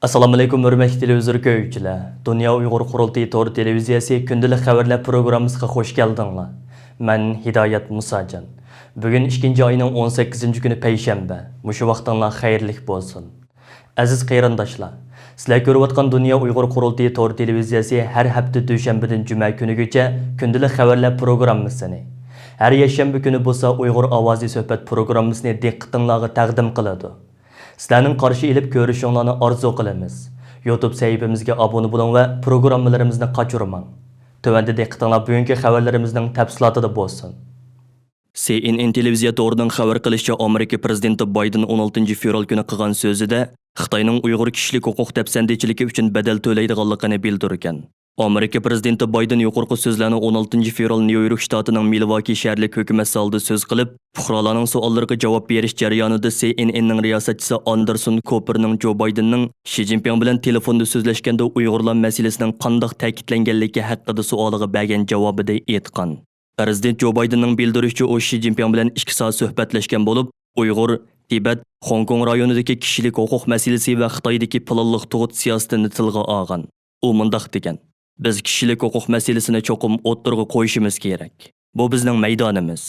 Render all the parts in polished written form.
Assalamu alaykum hörmətli televizor ko'ruvchilar. Dünya Uyghur qurultayı tor televiziyəsi kündəlik xəvərlər proqramımızga xoş gəldinglar. Mən Hidayət Musacan. Bugün 2-ci ayının 18-ci günü Peyşənbə. Muşu vaxtınlar xeyirlik bolsun. Aziz qeyrindaşlar, sizlər görüyotqan Dünya Uyghur qurultayı tor televiziyəsi hər həftə düşənbədən cümə günügəcə kündəlik xəvərlər proqrammasını, hər yaşanbə günü bolsa Uyghur ovozi söhbət proqrammasını diqqətinizə təqdim qiladi. Sizlərning qarşı elib görüşünlərni arzu qilamiz. YouTube səhifəmizə abunə olun və proqramlarımızı qaçırmang. Tövəndə diqqətinizlər bugünkü xəbərlərimizin təfsilatında bolsun. CNN televiziya to'rining xabar qilishicha, Amerika prezidenti Bayden 16 fevral kuni qilgan so'zida Xitoyning Uyg'ur kishilik huquq dafsandichiligi uchun badal to'laydiganligini bildirgan. Amerika prezidenti Bayden yuqorqi so'zlarni 16 fevral Nyu-York shtatining Milwaukee shaharlik hukumat zalida so'z qilib, fuqarolarning savollariga javob berish jarayonida CNNning riyosatchisi Anderson Cooperning Joe Bidenning Xi Jinping bilan telefonda so'zlashganda Uyg'urlar masalasining qanday ta'kidlanganligi haqida savoliga bergan javobida aytgan. Prezident Joe Bidenning bildirishicha, u Xi Jinping bilan 2 soat suhbatlashgan bo'lib, Uyg'ur, Tibet, Hong Kong rayonidagi kishilik huquq masalasi va Xitoydagi planliq tug'ut siyosatini tilga olgan. U mundaq degan: Biz kishilik huquq masalasini cho'qim o'ttirg'i qo'yishimiz kerak. Bu bizning maydonimiz.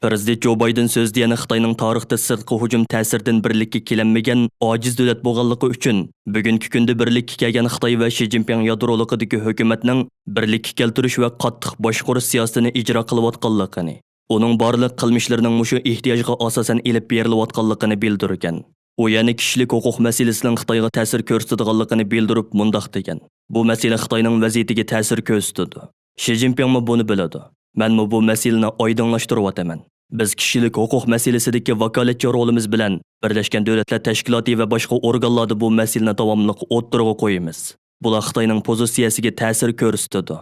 Prezident Joe Biden so'zda yana Xitoyning tarixda sirtqi hujum ta'siridan birlikka kelinmagan ojiz davlat bo'lganligi uchun bugungi kunda birlikka kelgan Xitoy va Xi Jinping yadroligidagi hukumatning birlikka keltirish va qattiq boshqarish siyosatini ijro qilayotganligini, uning barliq qilmishlarining mushu ehtiyojga asosan elib berilayotganligini bildirgan. U yana kishilik huquq masalasining Xitoyga ta'sir ko'rsatadiganligini bildirib mundaq degan: Bu masala Xitoyning vaziyatiga ta'sir ko'rsatadi. Xi Jinping buni biladi. Men bu masalani oydinlashtiryapman. Biz kishilik huquq masalasidagi vakolatchi rolimiz bilan Birlashgan Davlatlar Tashkiloti va boshqa organlarda bu masalani davomli o'ttirg'i qo'yamiz. Bular Xitoyning pozitsiyasiga ta'sir ko'rsatadi.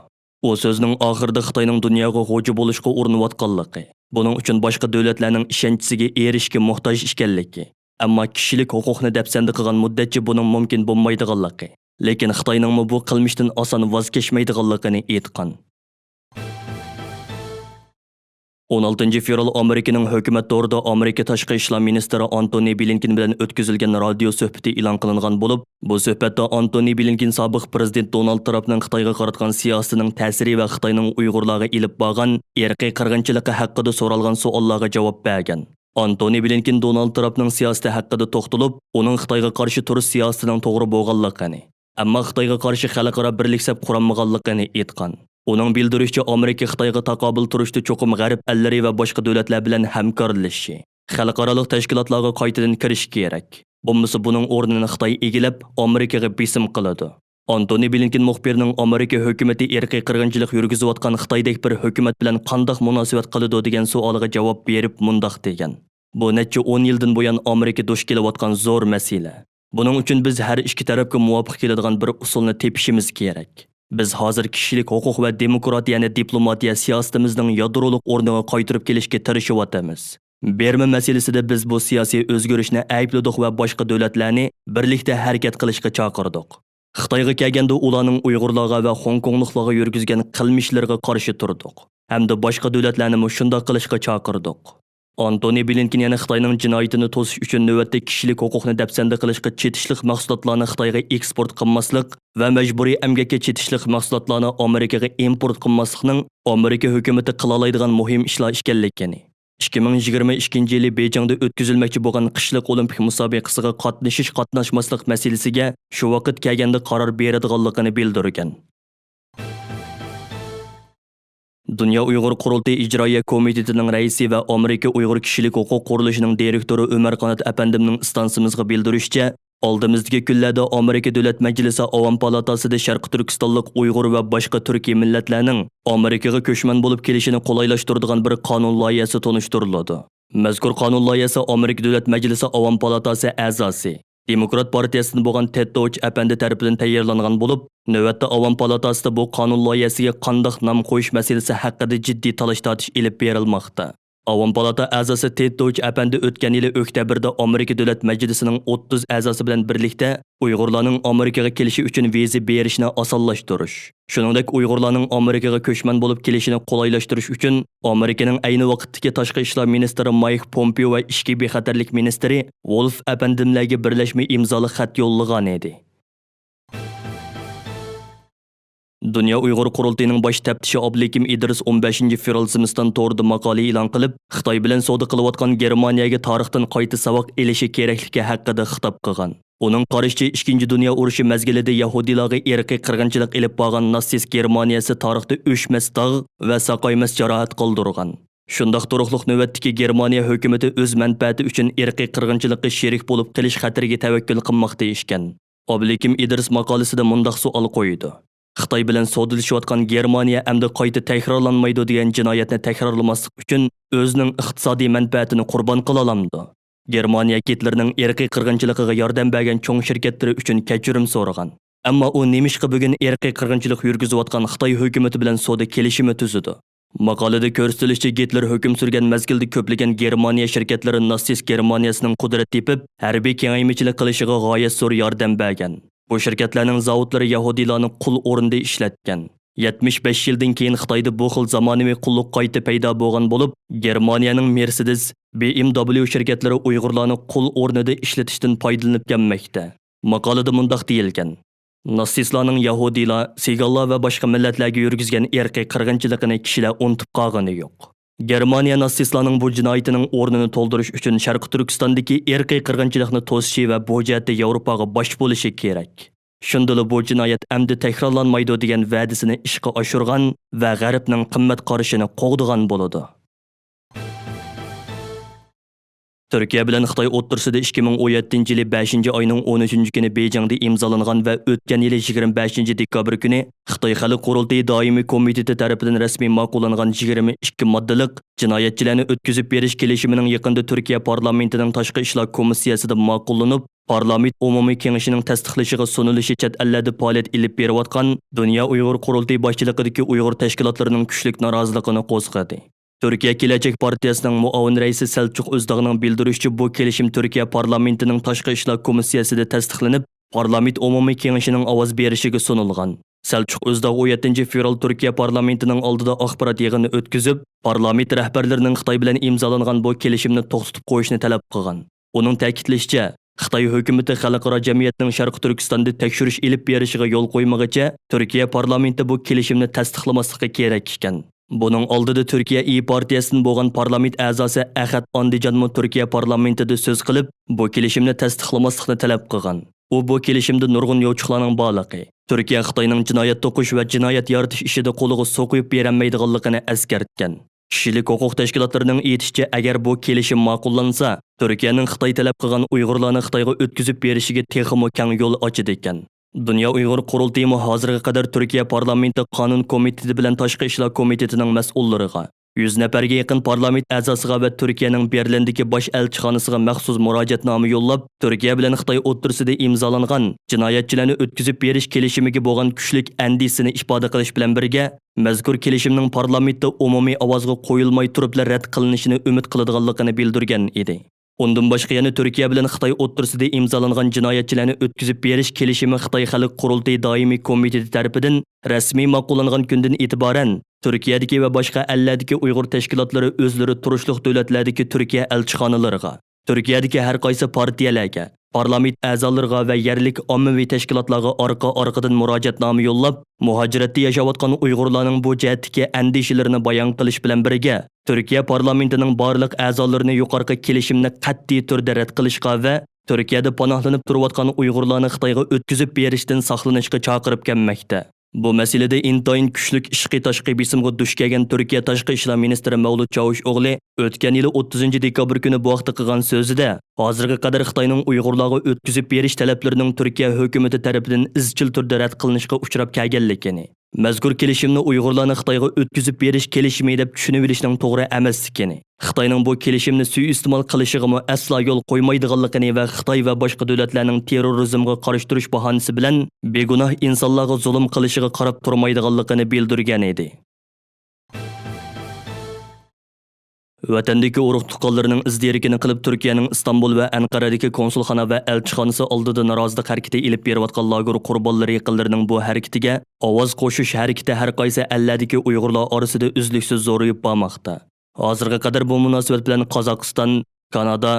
U so'zining oxirida Xitoyning dunyoga xo'ja bo'lishga urinayotganligi, buning uchun boshqa davlatlarning ishonchiga erishishga muhtoj ekanligi, ammo kishilik huquqni dafsanda qilgan muddatcha buning mumkin bo'lmaydiganligi, lekin Xitoyning bu qilmishdan oson voz kechmaydiganligini aytgan. 16 fevral Amerikaning hukumat to'rida Amerika tashqi ishlar ministri Antony Blinken bilan o'tkazilgan radio suhbati e'lon qilingan bo'lib, bu suhbatda Antony Blinken sobiq prezident Donald Trumpning Xitoyga qaratgan siyosatining ta'siri va Xitoyning Uyg'urlarga ilib borgan irqiy qirg'inchiligi haqida so'ralgan savollarga javob bergan. Antony Blinken Donald Trumpning siyosati haqida to'xtalib, uning Xitoyga qarshi turish siyosatining to'g'ri bo'lganligini, ammo Xitoyga qarshi xalqaro birlik sab quranmaganligini aytgan. Uning bildirishicha, Amerika Xitoyga taqobil turishda cho'qim g'arb allari va boshqa davlatlar bilan hamkorlashishi, xalqaro tashkilotlarga qaytadan kirish kerak. Bo'lmasa buning o'rnini Xitoy egilib, Amerikaga besim qiladi. Antony Blinken muxbirning Amerika hukumati irqiy qirg'inchilik yurgizayotgan Xitoydek bir hukumat bilan qanday munosabat qiladi degan savoliga javob berib mundaq degan: Bu necha 10 yildan buyon Amerika duch kelayotgan zo'r masala. Buning uchun biz har ikki tarafga muvofiq keladigan bir usulni tepishimiz kerak. Biz hozir kishilik huquq va demokratiyani diplomatiya siyosatimizning yadroliq o'rniga qaytarib kelishga tirishyapmiz. Berma masalasida biz bu siyosiy o'zgarishni aybladik va boshqa davlatlarni birlikda harakat qilishga chaqirdik. Xitoyga kelganda ularning Uyg'urlarga va Hong Kongliklarga yurgizgan qilmishlariga qarshi turdik. Hamda boshqa davlatlarni shunday qilishga chaqirdik. Antony Blinken yana Xitoyning jinoyatini to'sish uchun navbatda kishilik huquqni dafsanda qilishga chetishlik mahsulotlarni Xitoyga eksport qilmaslik va majburiy emgakka chetishlik mahsulotlarni Amerikaga import qilmaslikning Amerika hukumati qila oladigan muhim ishlar ekanligini, 2022-yili Beyjingda o'tkazilmoqchi bo'lgan qishliq olimpik musobaqasiga qatnashmaslik masalasiga shu vaqt kelganda qaror beradiganligini bildirgan. Dünya Uyghur qurultayı ijroiya komitetining raisi va Amerika Uyg'ur kishilik huquq qurilishining direktori Umar Qanat apandimning istansimizga bildirishicha, oldimizdagi kunlarda Amerika Davlat Majlisi Avam palatasida Sharq Turkistonlik Uyg'ur va boshqa turkiy millatlarning Amerikaga ko'chman bo'lib kelishini qulaylashtiradigan bir qonun loyihasi tanishtiriladi. Mazkur qonun loyihasi Amerika Davlat Majlisi Avam palatasi a'zosi Demokrat partiyasidan bo'lgan DUQ apandi tarafidan tayyorlangan bo'lib, navbatda Avam palatasida bu qonun loyihasiga qanday nom qo'yish masalasi haqida jiddiy talash-tortish elib berilmoqda. Avam palata a'zosi DUQ apandi o'tgan yili oktyabrda Amerika Davlat Majlisining 30 a'zosi bilan birlikda Uyg'urlarning Amerikaga kelishi uchun viza berishni osonlashtirish, shuningdek Uyg'urlarning Amerikaga ko'chman bo'lib kelishini qo'llaylashtirish uchun Amerikaning ayni vaqtdagi tashqi ishlar ministri Mike Pompeo va ichki bexatarlik ministri Wolf apandimlarga birlashma imzoli xat yo'llagan edi. Dünya Uyghur qurultiyining bosh taftişi Ablekim İdris 15 fevral zimiston to'g'rida maqola e'lon qilib, Xitoy bilan savdo qilayotgan Germaniyaga tarixdan qayta saboq elishi kerakligi haqida xitob qilgan. Uning qarashicha 2. Dunyo urushi mezgilida Yahudilarga irqiy qirg'inchilik ilib borgan natsist Germaniyasi tarixda o'chmas dog' va saqaymas jarohat qoldirgan. Shundaq turuqliq navbatdagi Germaniya hukumati o'z manfaati uchun irqiy qirg'inchilikka sherik bo'lib qilish xatariga tavakkul qilmoqda ekan. Ablekim İdris maqolasida mundaq savol qo'ydi. Xitoy bilan savdolashayotgan Germaniya endi qayta takrorlanmaydi degan jinoyatni takrorlamaslik uchun o'zining iqtisodiy manfaatini qurbon qila olamdi. Germaniya Hitlerning irqiy qirg'inchiligiga yordam bergan cho'ng shirkatlari uchun kechirim so'ragan. Ammo u nemishqa bugun irqiy qirg'inchilik yurgizayotgan Xitoy hukumati bilan savdo kelishimi tuzdi. Maqolada ko'rsatilishicha Hitler hukm surgan mezgilda ko'plagan Germaniya shirkatlari natsist Germaniyasining qudrat tepib, harbiy kengaymichilik qilishiga g'oyat zo'r yordam bergan. Bu shirkatlarning zavodlari Yahudilarni qul o'rnida ishlatgan. 75 yildan keyin Xitoyda bu xil zamonaviy qulluq qayta paydo bo'lgan bo'lib, Germaniyaning Mercedes, BMW shirkatlari Uyg'urlarni qul o'rnida ishlatishdan foydalanib kelmoqda. Maqolada mundaq deyilgan: Natsistlarning Yahudilar, Sigallar va boshqa millatlarga yurgizgan irqiy qirg'inchiligini kishilar unutib qolgani yo'q. Germaniya natsistlarning bu jinoyatining o'rnini to'ldirish uchun Sharq Turkistondagi irqiy qirg'inchilikni to'sishi va bu jihatda Yevropaga bosh bo'lishi kerak. Shundala bu jinoyat endi takrorlanmaydi degan va'dasini ishga oshirgan va G'arbning qimmat qarashini qo'g'digan bo'ladi. Türkiye bilan Xitoy o'rtasida 2017 yili 5 oyning 13 kuni Beyjingda imzolangan va o'tgan yili 25 dekabr kuni Xitoy Xalq qurultayyi doimiy komiteti tomonidan rasmiy ma'qullangan 22 moddalik jinoyatchilarni o'tkazib berish kelishimining yaqinda Türkiye parlamentining tashqi ishlar komissiyasida ma'qullanib, parlament umumiy kengashining tasdiqlashiga sunilishi chet ellarda faoliyat ilib berayotgan Dünya Uyghur qurultayyi boshchiligidagi Uyg'ur tashkilotlarining kuchli noroziligini qo'zg'adi. Türkiye Gelecek Partiyasining muavin raisi Selçuk Özdağ'ning bildirishicha bu kelishim Türkiye parlamentining tashqi ishlar komissiyasida tasdiqlanib, parlament umumiy kengashining ovoz berishiga sunilgan. Selçuk Özdağ 17 fevral Türkiye parlamentining oldida axborot yig'ini o'tkazib, parlament rahbarlarining Xitoy bilan imzolangan bu kelishimni to'xtatib qo'yishni talab qilgan. Uning ta'kidlashicha, Xitoy hukumati xalqaro jamiyatning Sharq Turkistonda tekshirish ilib berishiga yo'l qo'ymaguncha Türkiye parlamenti bu kelishimni tasdiqlamasligi kerak ekan. Bunun oldida Türkiye İyi Partiyasining bo'lgan parlament a'zosi Ahad Andijanmo Türkiye parlamentida so'z qilib, bu kelishimni tasdiqlamaslikni talab qilgan. U bu kelishimda nurg'un yo'chiqlarning borligi, Türkiye Xitoyning jinoyat to'qish va jinoyat yaratish ishida qo'liga so'qib berilmaydiganligini eskartgan. Kishilik huquq tashkilotlarining aytishicha, agar bu kelishim ma'qullansa, Türkiyening Xitoy talab qilgan Uyg'urlarni Xitoyga o'tkazib berishiga texmo keng yo'l ochadi ekan. Dünya Uyghur qurultayyi hozirga qadar Türkiye parlamenti qonun komiteti bilan tashqi ishlar komitetining mas'ullariga, 100 nafarga yaqin parlament a'zosiga va Turkiyaning Berlindagi bosh elchixonasiga maxsus murojaatnoma yo'llab, Turkiya bilan Xitoy o'rtasida imzolangan jinoyatchilarni o'tkazib berish kelishimiga bo'lgan kuchli andisini ifoda qilish bilan birga, mazkur kelishimning parlamentda umumiy ovozga qo'yilmay turib rad qilinishini umid qiladiganligini bildirgan edi. Ondan boshqa yana Türkiye bilan Xitoy o'rtasida imzolangan jinoyatchilarni o'tkazib berish kelishimi Xitoy Xalq qurultayyi doimiy komiteti tomonidan rasmiy ma'qullangan kundan e'tiboran Turkiyadagi va boshqa ellardagi Uyg'ur tashkilotlari o'zlari turishliq davlatlardagi Turkiya elchixonalariga, Turkiyadagi har qaysi partiyalarga, parlament a'zolariga va yerlik ommaviy tashkilotlarga orqa-orqadan murojaatnoma yo'llab, muhojiratda yashayotgan Uyg'urlarning bu jihatdagi andishalarini bayon qilish bilan birga, Türkiye parlamentining barliq a'zolarini yuqorqi kelishimni qat'iy turda rad qilishga va Turkiyada panohlanib turayotgan Uyg'urlarni Xitoyga o'tkazib berishdan saqlanishga chaqirib kelmoqda. Bu masalada intayin kuchli ishqi tashqi bisimga duch kelgan Turkiya tashqi ishlar ministri Mavlud Çavuşoğlu o'tgan yili 30 dekabr kuni bu vaqtda qilgan so'zida, hozirga qadar Xitoyning Uyg'urlarga o'tkazib berish talablarining Turkiya hukumati tomonidan izchil turda rad qilinishga uchrab kelganligini, mazkur kelishimni Uyg'urlarni Xitoyga o'tkazib berish kelishimi deb tushunib olishning to'g'ri emasligini, Xitoyning bu kelishimni suiiste'mol qilishiga aslo yo'l qo'ymaydiganligini va Xitoy va boshqa davlatlarning terrorizmga qarshi turish bahonasi bilan begunoh insonlarga zulm qilishiga qarab turmaydiganligini bildirgan edi. Vatandagi urug' tuqqanlarining izdirikini qilib Turkiyaning Istanbul va Anqaradagi konsulxona va elchixonasi oldida norozilik harakati ilib berayotgan lager qurbonlari yaqinlarining bu harakatiga ovoz qo'shish harakati har qaysi ellardagi Uyg'urlar orasida uzluksiz zo'rayib bormoqda. Hozirga qadar bu munosabat bilan Qozog'iston, Kanada,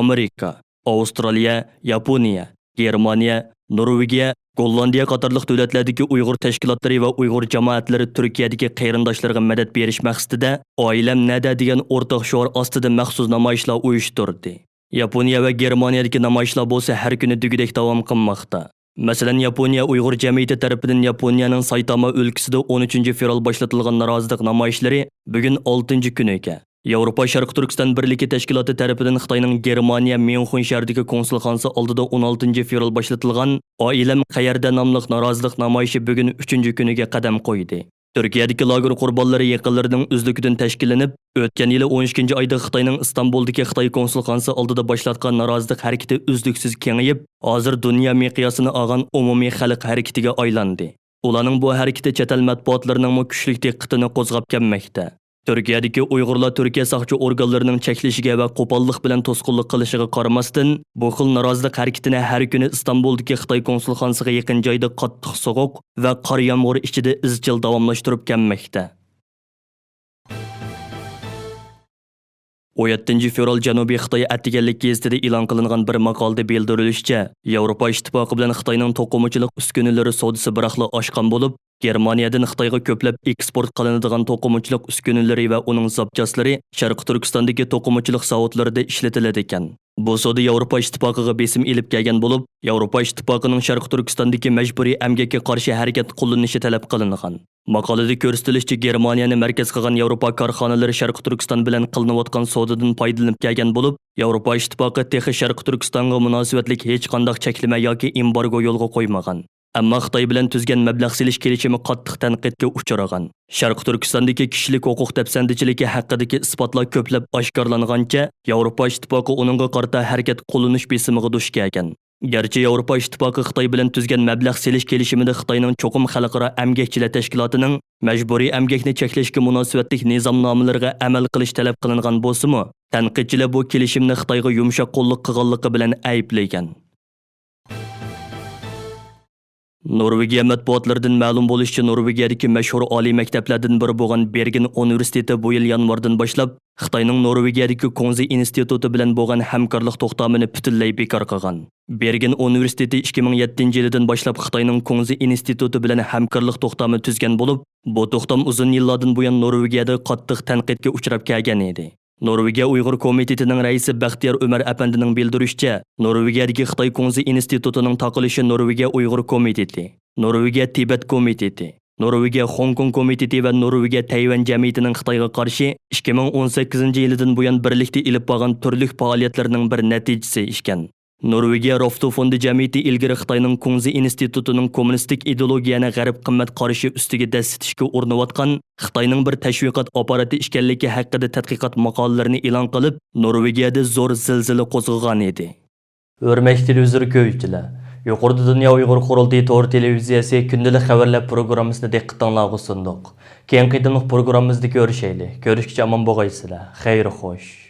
Amerika, Avstraliya, Yaponiya, Germaniya, Norvegiya, Gollandiya qatarlıq dövlətlərdəki Uyğur təşkilatları və Uyğur cəmaətləri Türkiyədəki qeyrindaşlarına mədəd beriş məqsədində "Ailəm nədə" degan ortaq şüar ostida məxsus namoyishlar uyushturdi. Yaponiya və Germaniyadakı namoyishlar bolsa har kuni degudek davom qilmoqda. Masalan, Yaponiya Uyğur cəmiyyəti tərəfindən Yaponiyaning Saitama өлkəsində 13 fevral başlatılğan norozilik namoyishlari bugun 6 kuniga. Yevropa Sharq Turkiston birligi tashkiloti tərəfindən Xitoyning Germaniya Münxen shahridagi konsulxonasi oldida 16 fevral başlatılğan "Oilam qayerda" nomli norozilik namoyishi bugun 3 kuniga qadam qo'ydi. Türkiyədəki lager qurbonlari yaqinlarining uzlukidan tashkillanib, o'tgan yili 12 oyda Xitoyning Istanbuldagi Xitoy konsulxonasi oldida boshlatgan norozilik harakati uzluksiz kengayib, hozir dunyo miqyosini olgan umumiy xalq harakatiga aylandi. Ularning bu harakati chet el matbuotlarining kuchli diqqatini qo'zg'ab kelmoqda. Türkiyədəki Uyğurlar Türkiyə saqçı organlarının çəkilişigə və qo'pollik bilan to'sqinlik qilishiga qaramasdan, bu xil norozilik harakatini har kuni Istanbuldagi Xitoy konsulxonasiga yaqin joyda qattiq sovuq va qor yomg'ir ichida izchil davomlashtirib kelmoqda. 17 fevral Janubiy Xitoy Attiganlik gazetida e'lon qilingan bir maqolada bildirilishicha, Yevropa ittifoqi bilan Xitoyning to'qimachilik uskunalari savdosi biroqli oshgan bo'lib, Germaniyadan Xitoyga ko'plab eksport qilinadigan to'qimachilik uskunalari va uning zapchaslari Sharq Turkistondagi to'qimachilik zavodlarida ishlatiladi ekan. Bu savdo Yevropa ittifoqiga besim elib kelgan bo'lib, Yevropa ittifoqining Sharq Turkistondagi majburiy emgakka qarshi harakat qo'llanishi talab qilingan. Maqolada ko'rsatilishicha, Germaniyani markaz qilgan Yevropa korxonalari Sharq Turkiston bilan qilinayotgan savdodan foydalanib kelgan bo'lib, Yevropa ittifoqi texi Sharq Turkistonga munosabatlik hech qanday cheklama yoki embargo yo'lga qo'ymagan. Ammo Xitoy bilan tuzgan mablag' selish kelishimi qattiq tanqidga uchragan. Sharq Turkistondagi kishilik huquq dafsandichiligi haqidagi isbotlar ko'plab oshkorlangancha, Yevropa ittifoqi uningga qarata harakat qo'llanish besimiga duch kelgan. Garchi Yevropa ittifoqi Xitoy bilan tuzgan mablag' selish kelishimida Xitoyning cho'qim xalqaro emgakchilar tashkilotining majburiy emgakni cheklashga munosabatlik nizomnomalariga amal qilish talab qilingan bo'lsa-mu, tanqidchilar bu kelishimni Xitoyga yumshoq qo'llik qilganligi bilan ayblagan. Norvegiya matbuotlaridan ma'lum bo'lishicha, Norvegiyadagi mashhur oliy maktablardan biri bo'lgan Bergen universiteti bu yil yanvardan boshlab Xitoyning Norvegiyadagi Kunzi instituti bilan bo'lgan hamkorlik to'xtamini butunlay bekor qilgan. Bergen universiteti 2007-yildan boshlab Xitoyning Kunzi instituti bilan hamkorlik to'xtami tuzgan bo'lib, bu to'xtam uzun yillardan buyon Norvegiyada qattiq tanqidga uchrab kelgan edi. Norvegiya Uyghur komitetining raisi Baxtiyor Umar apandining bildirishicha, Norvegiyadagi Xitoy Kunzi institutining taqilishi Norvegiya Uyghur komiteti, Norvegiya Tibet komiteti, Norvegiya Hong Kong komiteti va Norvegiya Tayvan jamiyatining Xitoyga qarshi 2018-yildan buyon birlikda ilib borgan turli faoliyatlarining bir natijasi ekan. Norvegiya Roftu fondi jamiyati ilgari Xitoyning Kunzi institutining kommunistik ideologiyani g'arb qimmat qarashi ustiga dasitishga urinayotgan Xitoyning bir tashviqot apparati ekanligi haqida tadqiqot maqolalarini e'lon qilib, Norvegiyada zo'r zilzila qo'zg'agan edi. Hurmatli televizor ko'ruvchilar, yuqorida Dunyo Uyghur qurultayyi to'r televiziyasi күндىلىك xəvərlər proqrammasini diqqətinizə sunduq. Keyingi qitimliq proqrammamızda görüşəylik. Görüşkiçə aman boğaysızlar. Xeyir xoş.